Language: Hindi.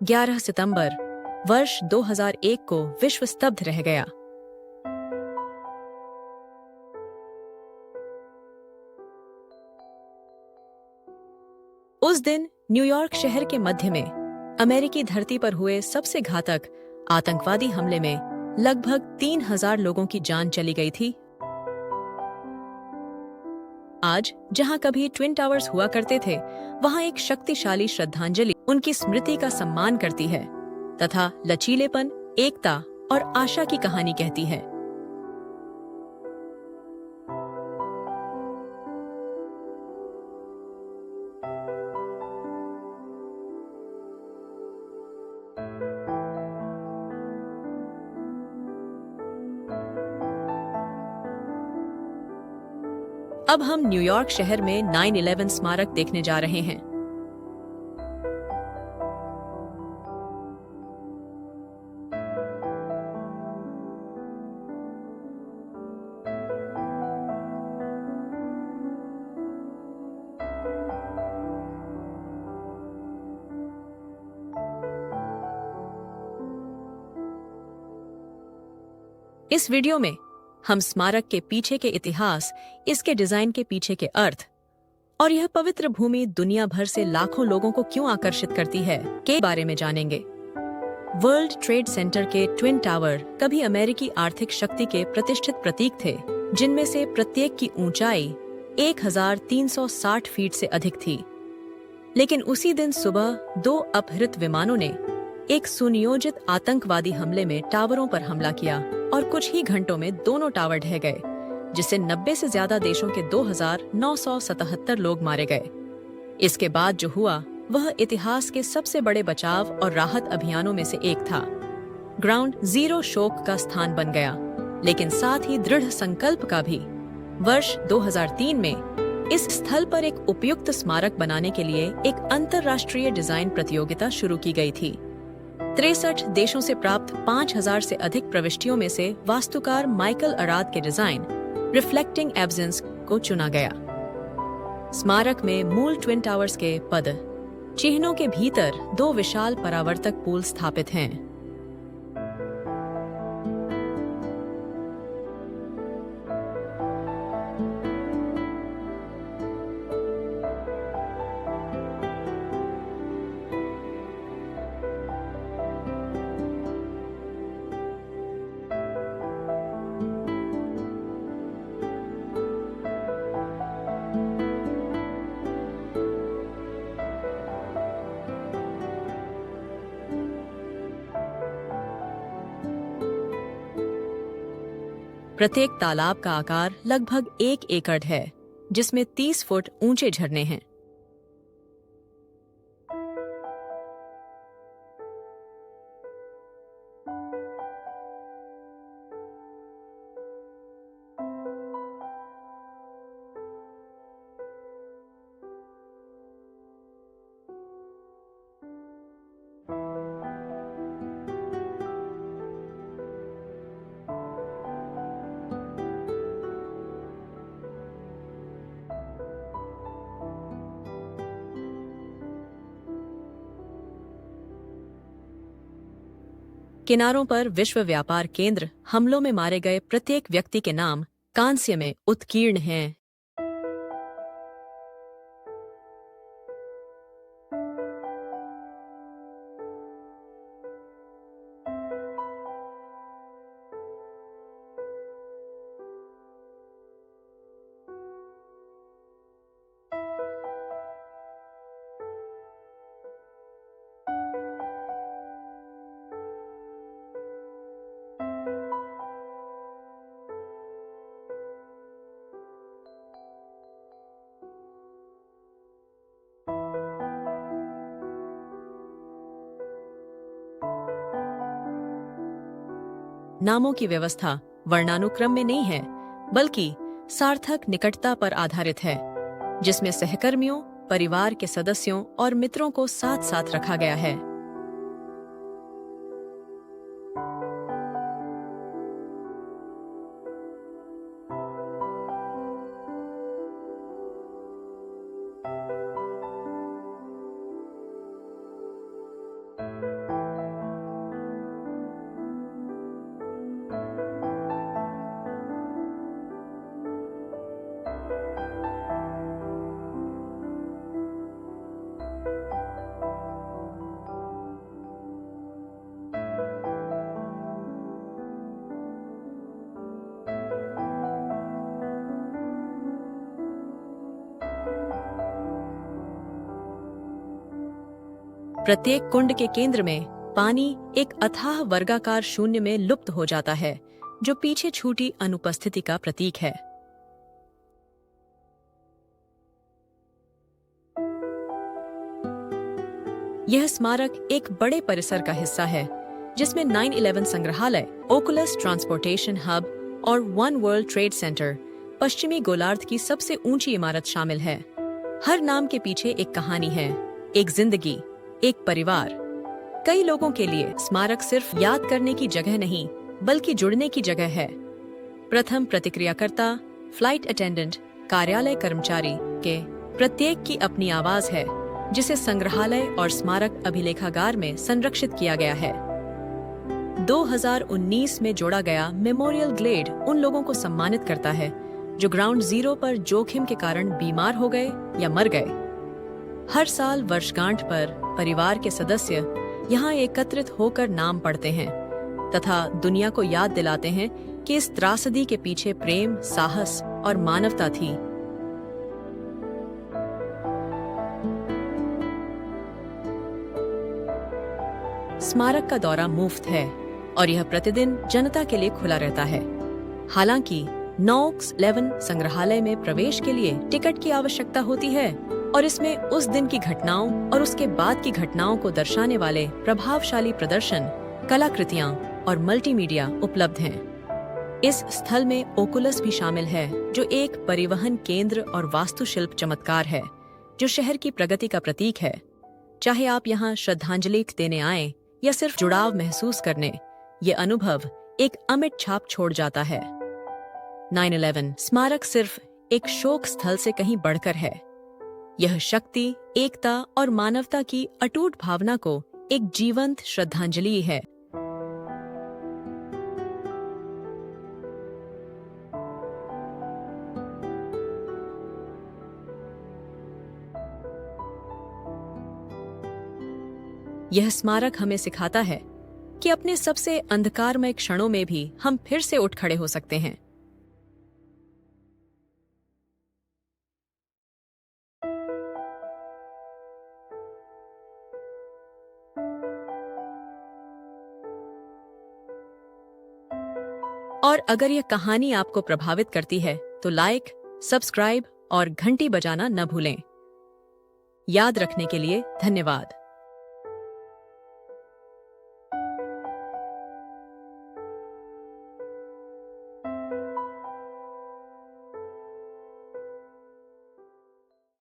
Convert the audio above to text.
11 सितंबर वर्ष 2001 को विश्व स्तब्ध रह गया। उस दिन न्यूयॉर्क शहर के मध्य में अमेरिकी धरती पर हुए सबसे घातक आतंकवादी हमले में लगभग 3000 लोगों की जान चली गई थी। आज जहां कभी ट्विन टावर्स हुआ करते थे, वहां एक शक्तिशाली श्रद्धांजलि उनकी स्मृति का सम्मान करती है तथा लचीलेपन, एकता और आशा की कहानी कहती है। अब हम न्यूयॉर्क शहर में 9/11 स्मारक देखने जा रहे हैं। इस वीडियो में हम स्मारक के पीछे के इतिहास, इसके डिजाइन के पीछे के अर्थ और यह पवित्र भूमि दुनिया भर से लाखों लोगों को क्यों आकर्षित करती है के बारे में जानेंगे। वर्ल्ड ट्रेड सेंटर के ट्विन टावर कभी अमेरिकी आर्थिक शक्ति के प्रतिष्ठित प्रतीक थे, जिनमें से प्रत्येक की ऊंचाई 1360 फीट से अधिक थी। लेकिन उसी दिन सुबह 2 अपहृत विमानों ने एक सुनियोजित आतंकवादी हमले में टावरों पर हमला किया और कुछ ही घंटों में दोनों टावर ढह गए, जिससे 90 से ज्यादा देशों के 2977 लोग मारे गए। इसके बाद जो हुआ वह इतिहास के सबसे बड़े बचाव और राहत अभियानों में से एक था। ग्राउंड जीरो शोक का स्थान बन गया, लेकिन साथ ही दृढ़ संकल्प का भी। वर्ष 2003 में इस स्थल पर एक उपयुक्त स्मारक बनाने के लिए एक अंतर्राष्ट्रीय डिजाइन प्रतियोगिता शुरू की गई थी। 63 देशों से प्राप्त 5000 से अधिक प्रविष्टियों में से वास्तुकार माइकल अराद के डिजाइन रिफ्लेक्टिंग एब्सेंस को चुना गया। स्मारक में मूल ट्विन टावर्स के पद चिन्हों के भीतर 2 विशाल परावर्तक पूल स्थापित हैं। प्रत्येक तालाब का आकार लगभग 1 एकड़ है, जिसमें 30 फुट ऊंचे झरने हैं। किनारों पर विश्व व्यापार केंद्र हमलों में मारे गए प्रत्येक व्यक्ति के नाम कांस्य में उत्कीर्ण हैं। नामों की व्यवस्था वर्णानुक्रम में नहीं है, बल्कि सार्थक निकटता पर आधारित है, जिसमें सहकर्मियों, परिवार के सदस्यों और मित्रों को साथ साथ रखा गया है। प्रत्येक कुंड के केंद्र में पानी एक अथाह वर्गाकार शून्य में लुप्त हो जाता है, जो पीछे छूटी अनुपस्थिति का प्रतीक है। यह स्मारक एक बड़े परिसर का हिस्सा है, जिसमें 9/11 संग्रहालय, ओकुलस ट्रांसपोर्टेशन हब और वन वर्ल्ड ट्रेड सेंटर, पश्चिमी गोलार्ध की सबसे ऊंची इमारत शामिल है। हर नाम के पीछे एक कहानी है, एक जिंदगी, एक परिवार। कई लोगों के लिए स्मारक सिर्फ याद करने की जगह नहीं, बल्कि जुड़ने की जगह है। प्रथम प्रतिक्रियाकर्ता, फ्लाइट अटेंडेंट, कार्यालय कर्मचारी के प्रत्येक की अपनी आवाज है, जिसे संग्रहालय और स्मारक अभिलेखागार में संरक्षित किया गया है। 2019 में जोड़ा गया मेमोरियल ग्लेड उन लोगों को सम्मानित करता है जो ग्राउंड जीरो पर जोखिम के कारण बीमार हो गए या मर गए। हर साल वर्षगांठ पर परिवार के सदस्य यहाँ एकत्रित होकर नाम पढ़ते हैं तथा दुनिया को याद दिलाते हैं कि इस त्रासदी के पीछे प्रेम, साहस और मानवता थी। स्मारक का दौरा मुफ्त है और यह प्रतिदिन जनता के लिए खुला रहता है। हालांकि नॉक्स 11 संग्रहालय में प्रवेश के लिए टिकट की आवश्यकता होती है और इसमें उस दिन की घटनाओं और उसके बाद की घटनाओं को दर्शाने वाले प्रभावशाली प्रदर्शन, कलाकृतियां और मल्टीमीडिया उपलब्ध हैं। इस स्थल में ओकुलस भी शामिल है, जो एक परिवहन केंद्र और वास्तुशिल्प चमत्कार है, जो शहर की प्रगति का प्रतीक है। चाहे आप यहाँ श्रद्धांजलि देने आए या सिर्फ जुड़ाव महसूस करने, ये अनुभव एक अमिट छाप छोड़ जाता है। 9/11 स्मारक सिर्फ एक शोक स्थल से कहीं बढ़कर है। यह शक्ति, एकता और मानवता की अटूट भावना को एक जीवंत श्रद्धांजलि है। यह स्मारक हमें सिखाता है कि अपने सबसे अंधकारमय क्षणों में भी हम फिर से उठ खड़े हो सकते हैं। और अगर यह कहानी आपको प्रभावित करती है तो लाइक, सब्सक्राइब और घंटी बजाना न भूलें। याद रखने के लिए धन्यवाद।